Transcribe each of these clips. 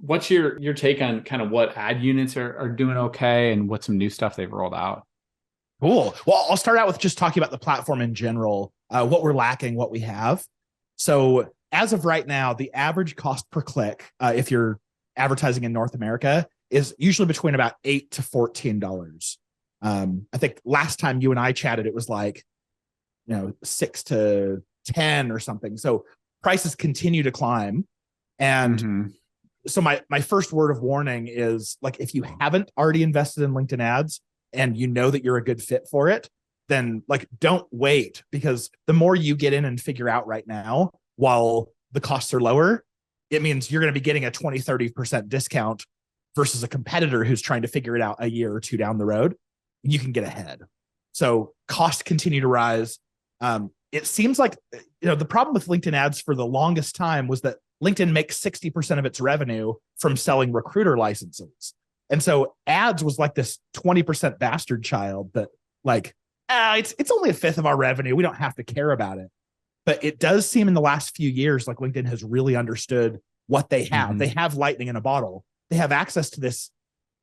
What's your take on kind of what ad units are doing okay and what some new stuff they've rolled out? Cool. Well, I'll start out with just talking about the platform in general, what we're lacking, what we have. So, as of right now, the average cost per click, if you're advertising in North America, is usually between about $8 to $14. I think last time you and I chatted, it was like 6 to 10 or something. So prices continue to climb, and Mm-hmm. so my first word of warning is, like, if you haven't already invested in LinkedIn ads and you know that you're a good fit for it, then like don't wait, because the more you get in and figure out right now while the costs are lower, it means you're going to be getting a 20-30% discount versus a competitor who's trying to figure it out a year or two down the road. You can get ahead. So costs continue to rise. It seems like the problem with LinkedIn ads for the longest time was that LinkedIn makes 60% of its revenue from selling recruiter licenses. And so ads was like this 20% bastard child that, like, it's only a fifth of our revenue. We don't have to care about it. But it does seem in the last few years like LinkedIn has really understood what they have. Mm-hmm. They have lightning in a bottle. They have access to this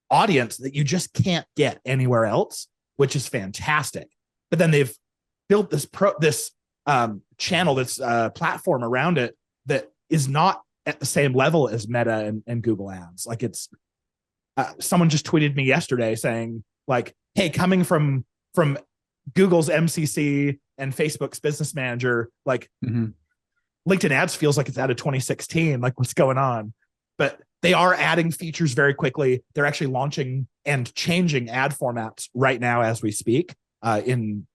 audience that you just can't get anywhere else, which is fantastic. But then they've built this channel, this platform around it that is not at the same level as Meta and Google Ads. Like, it's someone just tweeted me yesterday saying, like, hey, coming from Google's MCC and Facebook's business manager, like, Mm-hmm. LinkedIn ads feels like it's out of 2016. Like, what's going on? But they are adding features very quickly. They're actually launching and changing ad formats right now as we speak, in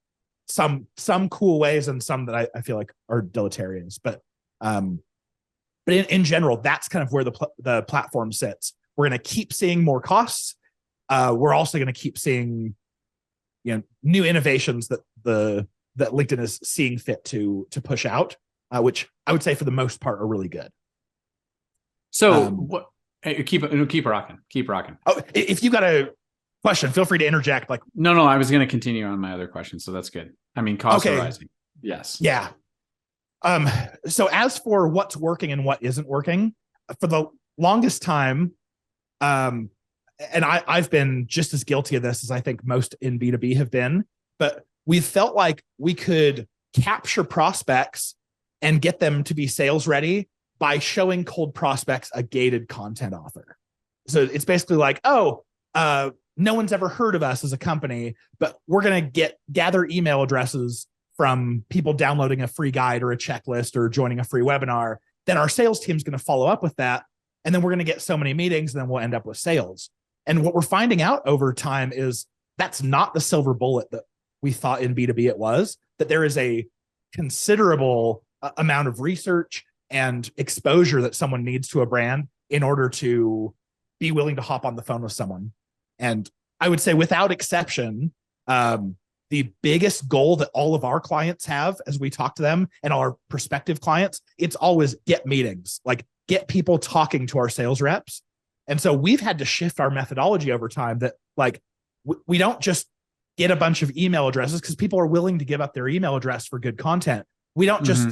some cool ways and some that I feel like are deleterious. But in general, that's kind of where the platform sits. We're going to keep seeing more costs. We're also going to keep seeing new innovations that LinkedIn is seeing fit to push out, which I would say for the most part are really good. So what? Hey, keep rocking. Keep rocking. Oh, if you got a question, feel free to interject. Like, No, I was going to continue on my other question, so that's good. I mean, costs are okay, rising. Yes. yeah. So as for what's working and what isn't working, for the longest time, and I've been just as guilty of this as I think most in B2B have been, but we felt like we could capture prospects and get them to be sales ready by showing cold prospects a gated content offer. So it's basically like, no one's ever heard of us as a company, but we're going to gather email addresses from people downloading a free guide or a checklist or joining a free webinar. Then our sales team's going to follow up with that. And then we're going to get so many meetings, and then we'll end up with sales. And what we're finding out over time is that's not the silver bullet that we thought in B2B it was, that there is a considerable amount of research and exposure that someone needs to a brand in order to be willing to hop on the phone with someone. And I would say, without exception, the biggest goal that all of our clients have as we talk to them and our prospective clients, it's always get meetings, like get people talking to our sales reps. And so we've had to shift our methodology over time that, like, we don't just get a bunch of email addresses because people are willing to give up their email address for good content. We don't just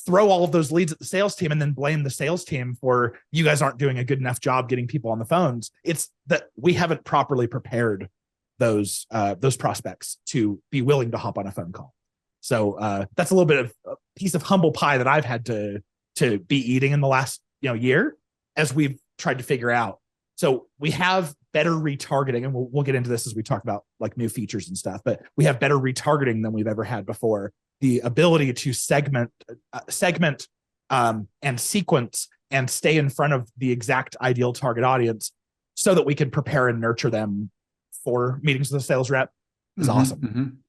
throw all of those leads at the sales team and then blame the sales team for, you guys aren't doing a good enough job getting people on the phones. It's that we haven't properly prepared those prospects to be willing to hop on a phone call. So that's a little bit of a piece of humble pie that I've had to be eating in the last year as we've tried to figure out. So we have better retargeting, and we'll get into this as we talk about like new features and stuff. But we have better retargeting than we've ever had before. The ability to segment and sequence and stay in front of the exact ideal target audience so that we can prepare and nurture them for meetings with a sales rep is awesome.